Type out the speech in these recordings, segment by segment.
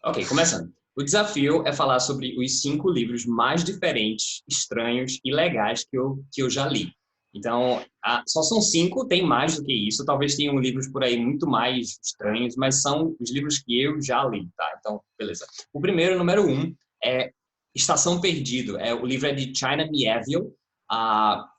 Ok, começando. O desafio é falar sobre os 5 livros mais diferentes, estranhos e legais que eu já li. Então, só são 5, tem mais do que isso. Talvez tenham livros por aí muito mais estranhos, mas são os livros que eu já li, tá? Então, beleza. O primeiro, número 1, é Estação Perdido. O livro é de China Miéville,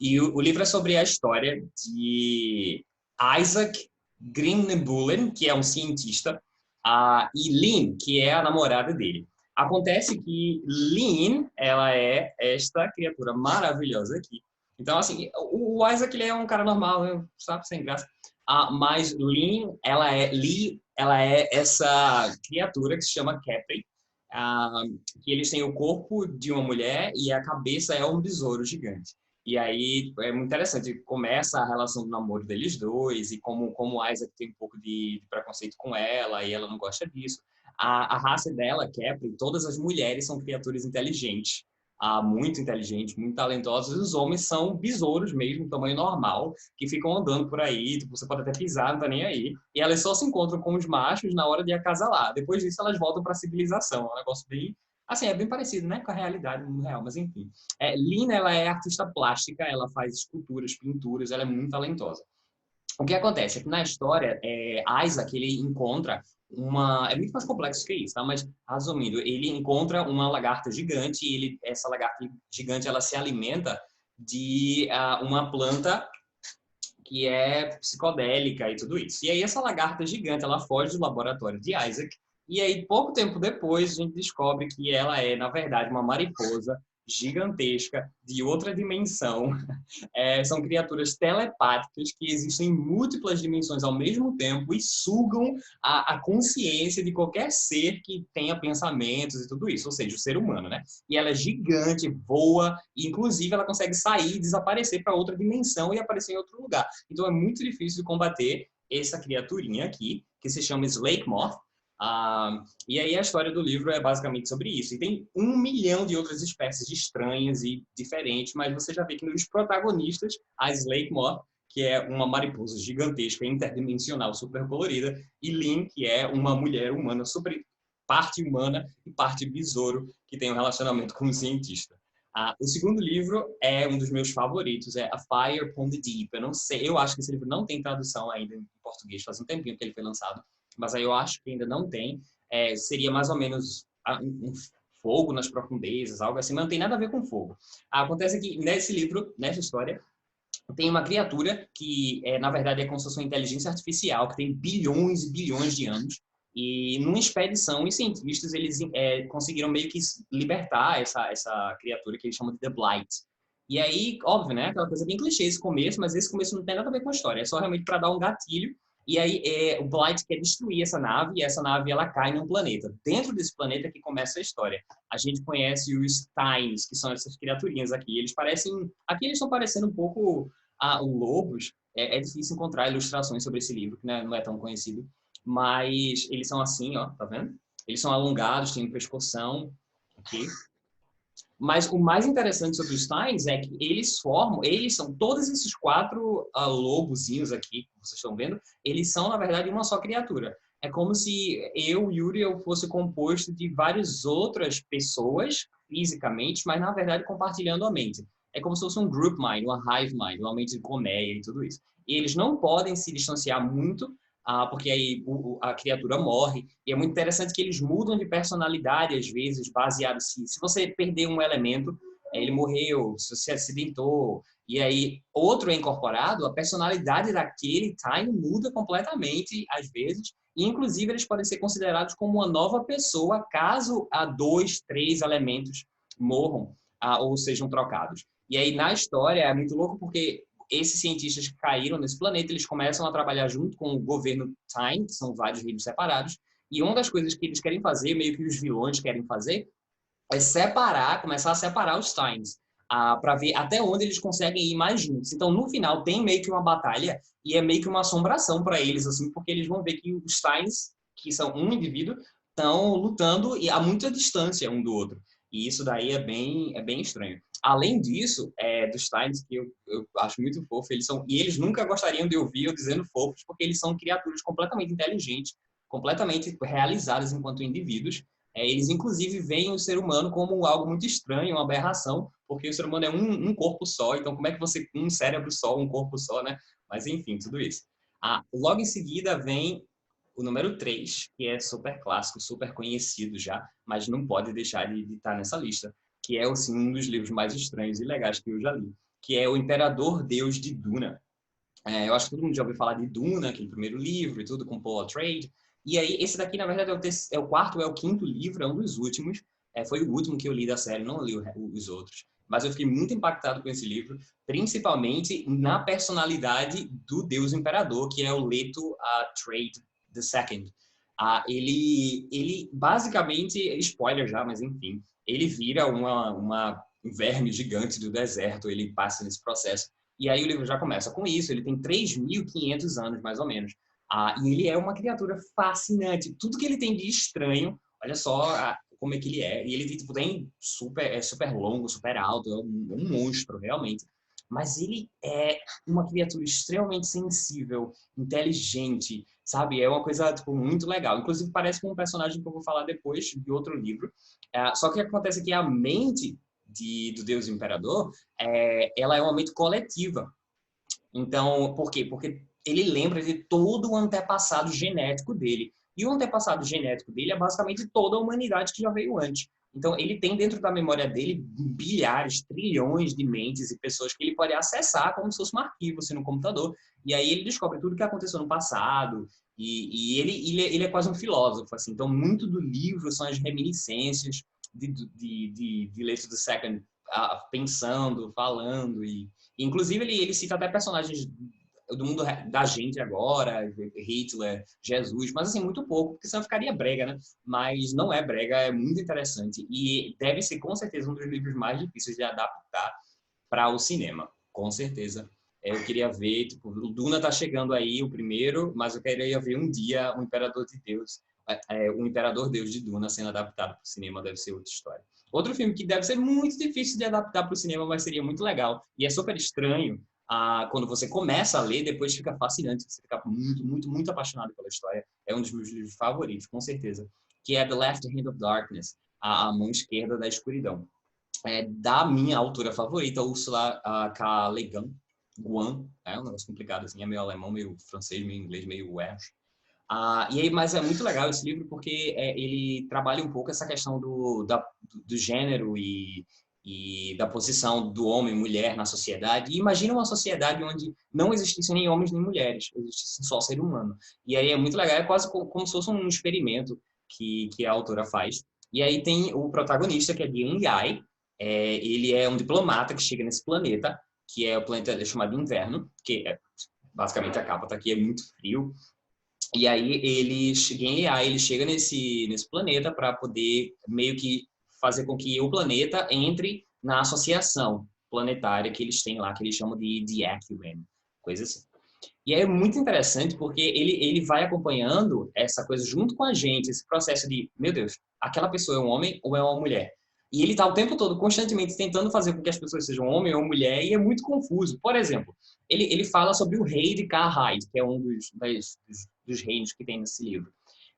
e o livro é sobre a história de Isaac Grinnebulen, que é um cientista, e Lynn, que é a namorada dele. Acontece que Lynn, ela é esta criatura maravilhosa aqui. Então, assim, o Isaac, ele é um cara normal, né? Sabe, sem graça. Mas Lynn, ela é essa criatura que se chama Capri, que eles têm o corpo de uma mulher e a cabeça é um besouro gigante. E aí é muito interessante, começa a relação do namoro deles dois e como o Isaac tem um pouco de preconceito com ela e ela não gosta disso. A raça dela, Capri, todas as mulheres são criaturas inteligentes, muito inteligentes, muito talentosas, e os homens são besouros mesmo, tamanho normal, que ficam andando por aí, tipo, você pode até pisar, não tá nem aí. E elas só se encontram com os machos na hora de acasalar. Depois disso, elas voltam para a civilização. É um negócio bem, assim, é bem parecido, né, com a realidade, no mundo real, mas enfim. Lina, ela é artista plástica, ela faz esculturas, pinturas, ela é muito talentosa. O que acontece é que na história, Isaac, ele encontra uma... É muito mais complexo que isso, tá? Mas, resumindo, ele encontra uma lagarta gigante e essa lagarta gigante, ela se alimenta de uma planta que é psicodélica e tudo isso. E aí essa lagarta gigante, ela foge do laboratório de Isaac, e aí pouco tempo depois a gente descobre que ela é, na verdade, uma mariposa gigantesca de outra dimensão. São criaturas telepáticas que existem em múltiplas dimensões ao mesmo tempo e sugam a consciência de qualquer ser que tenha pensamentos e tudo isso, ou seja, o ser humano, né? E ela é gigante, voa, e inclusive ela consegue sair e desaparecer para outra dimensão e aparecer em outro lugar. Então é muito difícil de combater essa criaturinha aqui, que se chama Slake Moth. E aí a história do livro é basicamente sobre isso. E tem 1 milhão de outras espécies estranhas e diferentes, mas você já vê que nos protagonistas, a Slake Moth, que é uma mariposa gigantesca, interdimensional, super colorida, e Lynn, que é uma mulher humana, super parte humana e parte besouro, que tem um relacionamento com um cientista. O segundo livro é um dos meus favoritos, é A Fire Upon the Deep. Eu não sei, eu acho que esse livro não tem tradução ainda em português, faz um tempinho que ele foi lançado, mas aí eu acho que ainda não tem. Seria mais ou menos um fogo nas profundezas, algo assim, mas não tem nada a ver com fogo. Acontece que nesse livro, nessa história, tem uma criatura que, na verdade, é como se fosse uma inteligência artificial, que tem bilhões e bilhões de anos, e numa expedição, os cientistas eles conseguiram meio que libertar essa criatura que eles chamam de The Blight. E aí, óbvio, né? Aquela coisa bem clichê esse começo, mas esse começo não tem nada a ver com a história. É só realmente para dar um gatilho. E aí, o Blight quer destruir essa nave, e essa nave ela cai num planeta. Dentro desse planeta que começa a história. A gente conhece os Steins, que são essas criaturinhas aqui. Eles parecem... Aqui eles estão parecendo um pouco o Lobos. É difícil encontrar ilustrações sobre esse livro, que não é tão conhecido. Mas eles são assim, ó, tá vendo? Eles são alongados, têm um pescoção, ok? Mas o mais interessante sobre os Steins é que eles são, todos esses 4 lobozinhos aqui, que vocês estão vendo, eles são, na verdade, uma só criatura. É como se Yuri, eu fosse composto de várias outras pessoas, fisicamente, mas, na verdade, compartilhando a mente. É como se fosse um group mind, uma hive mind, uma mente de colmeia e tudo isso. E eles não podem se distanciar muito, porque aí a criatura morre. E é muito interessante que eles mudam de personalidade, às vezes, baseado se você perder um elemento, ele morreu, se você acidentou, e aí outro é incorporado, a personalidade daquele time muda completamente, às vezes, e inclusive eles podem ser considerados como uma nova pessoa, caso 2, 3 elementos morram ou sejam trocados. E aí, na história, é muito louco porque esses cientistas que caíram nesse planeta, eles começam a trabalhar junto com o governo Time, que são vários reinos separados, e uma das coisas que eles querem fazer, meio que os vilões querem fazer, é começar a separar os Times, para ver até onde eles conseguem ir mais juntos. Então, no final, tem meio que uma batalha, e é meio que uma assombração para eles, assim, porque eles vão ver que os Times, que são um indivíduo, estão lutando a muita distância um do outro. E isso daí é bem estranho. Além disso, dos Times, que eu acho muito fofo, e eles nunca gostariam de ouvir eu dizendo fofos, porque eles são criaturas completamente inteligentes, completamente realizadas enquanto indivíduos, Eles, inclusive, veem o ser humano como algo muito estranho, uma aberração, porque o ser humano é um corpo só, então como é que você, um cérebro só, um corpo só, né? Mas, enfim, tudo isso. Logo em seguida vem o número 3, que é super clássico, super conhecido já, mas não pode deixar de estar nessa lista, que é, assim, um dos livros mais estranhos e legais que eu já li, que é O Imperador Deus de Duna. Eu acho que todo mundo já ouviu falar de Duna, aquele primeiro livro e tudo, com Paul Atreides. E aí, esse daqui, na verdade, é o quarto, é o quinto livro, é um dos últimos. Foi o último que eu li da série, não li os outros. Mas eu fiquei muito impactado com esse livro, principalmente na personalidade do Deus Imperador, que é o Leto Atreides II. Ele basicamente, spoiler já, mas enfim, ele vira um verme gigante do deserto, ele passa nesse processo. E aí o livro já começa com isso, ele tem 3.500 anos, mais ou menos. E ele é uma criatura fascinante. Tudo que ele tem de estranho, olha só como é que ele é. E ele tipo, é super longo, super alto, é um monstro, realmente. Mas ele é uma criatura extremamente sensível, inteligente, sabe? É uma coisa tipo, muito legal. Inclusive, parece com um personagem que eu vou falar depois, de outro livro. Só que acontece que a mente do Deus Imperador, ela é uma mente coletiva. Então, por quê? Porque ele lembra de todo o antepassado genético dele. E o antepassado genético dele é basicamente toda a humanidade que já veio antes. Então, ele tem dentro da memória dele bilhares, trilhões de mentes e pessoas que ele pode acessar como se fosse um arquivo assim, no computador. E aí ele descobre tudo o que aconteceu no passado. E ele é quase um filósofo. Assim. Então, muito do livro são as reminiscências de Leto II pensando, falando. Inclusive, ele cita até personagens do mundo da gente agora, Hitler, Jesus, mas assim, muito pouco, porque senão ficaria brega, né? Mas não é brega, é muito interessante e deve ser com certeza um dos livros mais difíceis de adaptar para o cinema, com certeza. Eu queria ver, tipo, o Duna tá chegando aí, o primeiro, mas eu queria ver um dia o Imperador de Deus, o Imperador Deus de Duna sendo adaptado para o cinema, deve ser outra história. Outro filme que deve ser muito difícil de adaptar para o cinema, mas seria muito legal. E é super estranho quando você começa a ler, depois fica fascinante. Você fica muito, muito, muito apaixonado pela história. É um dos meus livros favoritos, com certeza. Que é The Left Hand of Darkness, a mão esquerda da escuridão. Da minha autora favorita, Ursula K. Le Guin. É um negócio complicado, assim, é meio alemão, meio francês, meio inglês, meio Welsh. Mas é muito legal esse livro porque ele trabalha um pouco essa questão do gênero e da posição do homem e mulher na sociedade. E imagina uma sociedade onde não existissem nem homens nem mulheres, existisse só ser humano. E aí é muito legal, é quase como se fosse um experimento que a autora faz. E aí tem o protagonista, que é Dian Yai. Ele é um diplomata que chega nesse planeta, que é o planeta chamado Inverno, que basicamente a capa está aqui, é muito frio. E aí ele chega nesse planeta para poder meio que fazer com que o planeta entre na associação planetária que eles têm lá, que eles chamam de Acumen, coisa assim. E aí é muito interessante porque ele vai acompanhando essa coisa junto com a gente, esse processo de, meu Deus, aquela pessoa é um homem ou é uma mulher? E ele está o tempo todo, constantemente, tentando fazer com que as pessoas sejam homem ou mulher, e é muito confuso. Por exemplo, ele fala sobre o rei de Karhide, que é um dos reinos que tem nesse livro.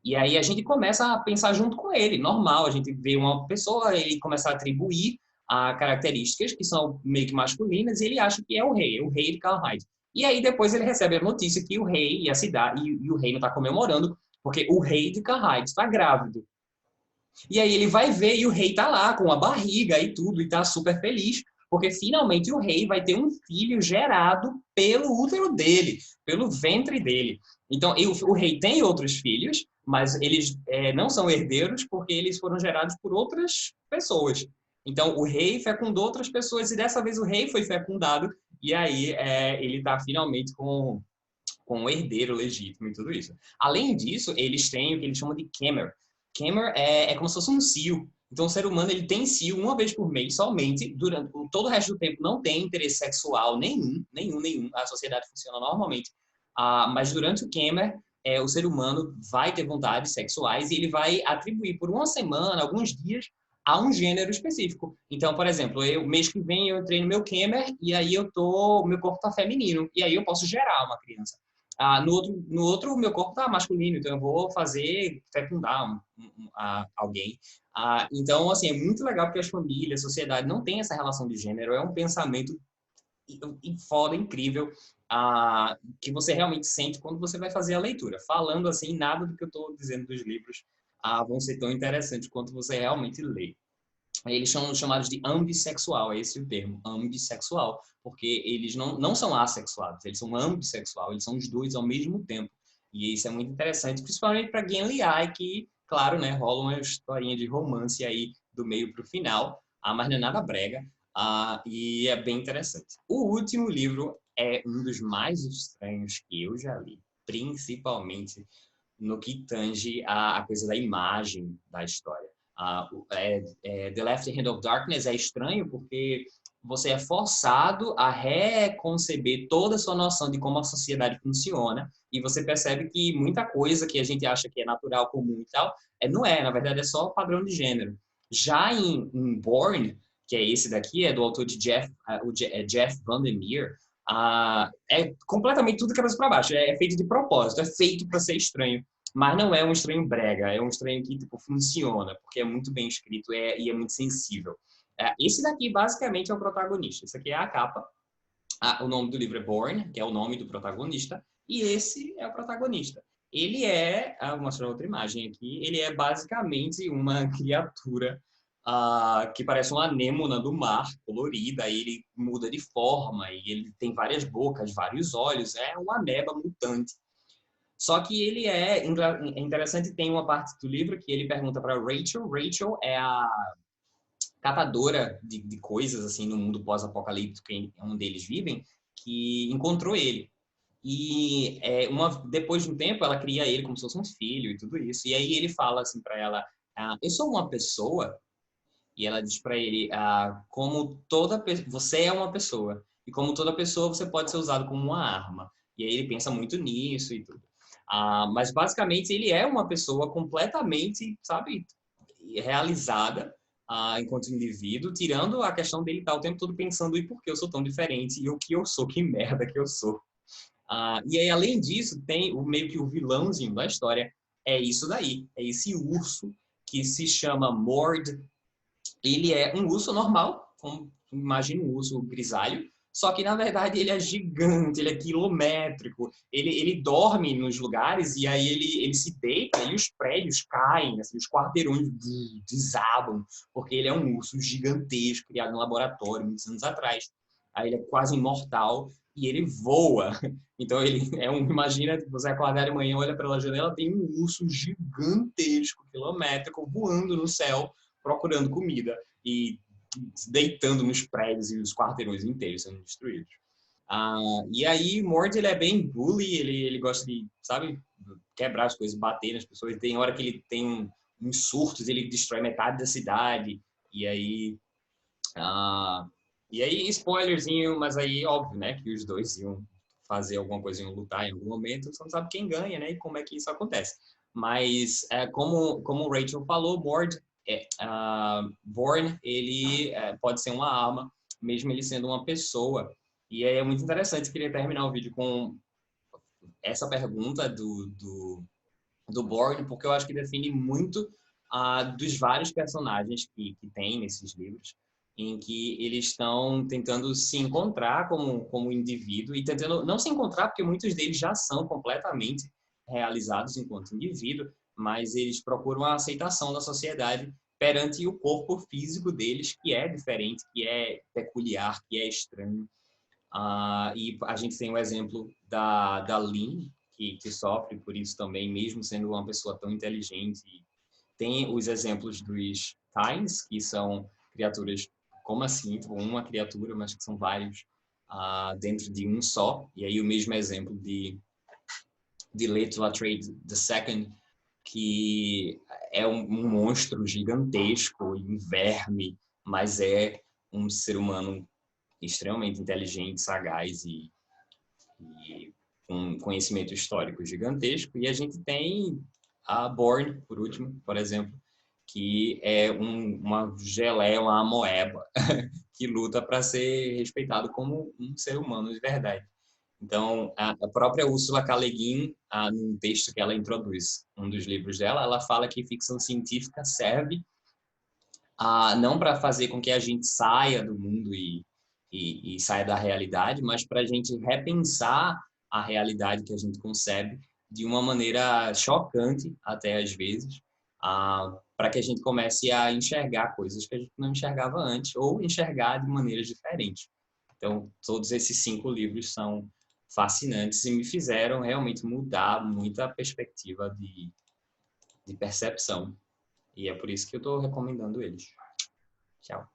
E aí a gente começa a pensar junto com ele, normal, a gente vê uma pessoa, ele começa a atribuir características que são meio que masculinas, e ele acha que é o rei de Karhide. E aí depois ele recebe a notícia que o rei e a cidade, e o reino está comemorando, porque o rei de Karhide está grávido. E aí ele vai ver e o rei tá lá com a barriga e tudo, e tá super feliz, porque finalmente o rei vai ter um filho gerado pelo útero dele, pelo ventre dele. Então, o rei tem outros filhos, mas eles não são herdeiros porque eles foram gerados por outras pessoas. Então, o rei fecundou outras pessoas e dessa vez o rei foi fecundado e aí ele está finalmente com um herdeiro legítimo e tudo isso. Além disso, eles têm o que eles chamam de Kemer. Kemer é como se fosse um cio. Então, o ser humano ele tem cio uma vez por mês somente, durante todo o resto do tempo não tem interesse sexual nenhum. A sociedade funciona normalmente. Mas durante o Kemer, o ser humano vai ter vontades sexuais e ele vai atribuir por uma semana, alguns dias, a um gênero específico. Então, por exemplo, mês que vem eu entrei no meu Kemer e aí meu corpo está feminino e aí eu posso gerar uma criança. No outro, o meu corpo tá masculino, então eu vou fazer fecundar alguém. Então, assim, é muito legal porque as famílias, a sociedade não tem essa relação de gênero, é um pensamento foda, incrível, que você realmente sente quando você vai fazer a leitura. Falando assim, nada do que eu estou dizendo dos livros vão ser tão interessantes quanto você realmente lê. Eles são chamados de ambissexual, é esse o termo, ambissexual, porque eles não são assexuados, eles são ambissexual, eles são os dois ao mesmo tempo. E isso é muito interessante, principalmente para Gen Liai, que, claro, né, rola uma historinha de romance aí do meio para o final, mas não é nada brega, e é bem interessante. O último livro é um dos mais estranhos que eu já li, principalmente no que tange a coisa da imagem da história. The Left Hand of Darkness é estranho porque você é forçado a reconceber toda a sua noção de como a sociedade funciona e você percebe que muita coisa que a gente acha que é natural, comum e tal, não é, na verdade é só padrão de gênero. Já em Born, que é esse daqui, é do autor de Jeff Vandermeer, é completamente tudo cabeça para baixo, é feito de propósito, é feito para ser estranho. Mas não é um estranho brega, é um estranho que tipo, funciona, porque é muito bem escrito e é muito sensível. Esse daqui, basicamente, é o protagonista. Esse aqui é a capa. O nome do livro é Born, que é o nome do protagonista. E esse é o protagonista. Ele vou mostrar outra imagem aqui. Ele é basicamente uma criatura que parece uma anêmona do mar, colorida. E ele muda de forma, e ele tem várias bocas, vários olhos. É uma ameba mutante. Só que ele é interessante, tem uma parte do livro que ele pergunta para Rachel. Rachel é a catadora de coisas assim no mundo pós-apocalíptico onde eles vivem, que encontrou ele. E depois de um tempo ela cria ele como se fosse um filho e tudo isso. E aí ele fala assim para ela: eu sou uma pessoa. E ela diz para ele: você é uma pessoa. E como toda pessoa, você pode ser usado como uma arma. E aí ele pensa muito nisso e tudo. Mas basicamente ele é uma pessoa completamente, sabe, realizada enquanto indivíduo, tirando a questão dele estar o tempo todo pensando e por que eu sou tão diferente e o que eu sou, que merda que eu sou. E aí, além disso, tem meio que o vilãozinho da história, é isso daí, é esse urso que se chama Mord. Ele é um urso normal, como imagina um urso grisalho, só que na verdade ele é gigante, ele é quilométrico, ele dorme nos lugares e aí ele se deita e os prédios caem, assim, os quarteirões desabam, porque ele é um urso gigantesco, criado no laboratório muitos anos atrás. Aí ele é quase imortal e ele voa. Então ele imagina você acordar de manhã, olha pela janela, tem um urso gigantesco, quilométrico, voando no céu, procurando comida e deitando nos prédios e os quarteirões inteiros sendo destruídos. E aí, Mord, ele é bem bully, ele gosta de, sabe, quebrar as coisas, bater nas pessoas. Tem hora que ele tem uns surtos, ele destrói metade da cidade. E aí, spoilerzinho, mas aí, óbvio, né, que os dois iam fazer alguma coisa, iam lutar em algum momento, você não sabe quem ganha, né, e como é que isso acontece. Mas, como o Rachel falou, Born, ele pode ser uma arma, mesmo ele sendo uma pessoa. E é muito interessante, eu queria terminar o vídeo com essa pergunta do Born, porque eu acho que define muito dos vários personagens que tem nesses livros, em que eles estão tentando se encontrar como indivíduo e tentando não se encontrar, porque muitos deles já são completamente realizados enquanto indivíduo, mas eles procuram a aceitação da sociedade perante o corpo físico deles, que é diferente, que é peculiar, que é estranho. E a gente tem o exemplo da Lynn, que sofre por isso também, mesmo sendo uma pessoa tão inteligente. Tem os exemplos dos Times, que são criaturas, como assim? Tipo, uma criatura, mas que são vários dentro de um só. E aí o mesmo exemplo de Leto Trade II, que é um monstro gigantesco, um verme, mas é um ser humano extremamente inteligente, sagaz e com conhecimento histórico gigantesco. E a gente tem a Born, por último, por exemplo, que é uma geleia, uma amoeba, que luta para ser respeitado como um ser humano de verdade. Então, a própria Ursula K. Le Guin, num texto que ela introduz, um dos livros dela, ela fala que ficção científica serve não para fazer com que a gente saia do mundo e saia da realidade, mas para a gente repensar a realidade que a gente concebe de uma maneira chocante, até às vezes, para que a gente comece a enxergar coisas que a gente não enxergava antes, ou enxergar de maneiras diferentes. Então, todos esses 5 livros são fascinantes e me fizeram realmente mudar muita perspectiva de percepção. E é por isso que eu estou recomendando eles. Tchau.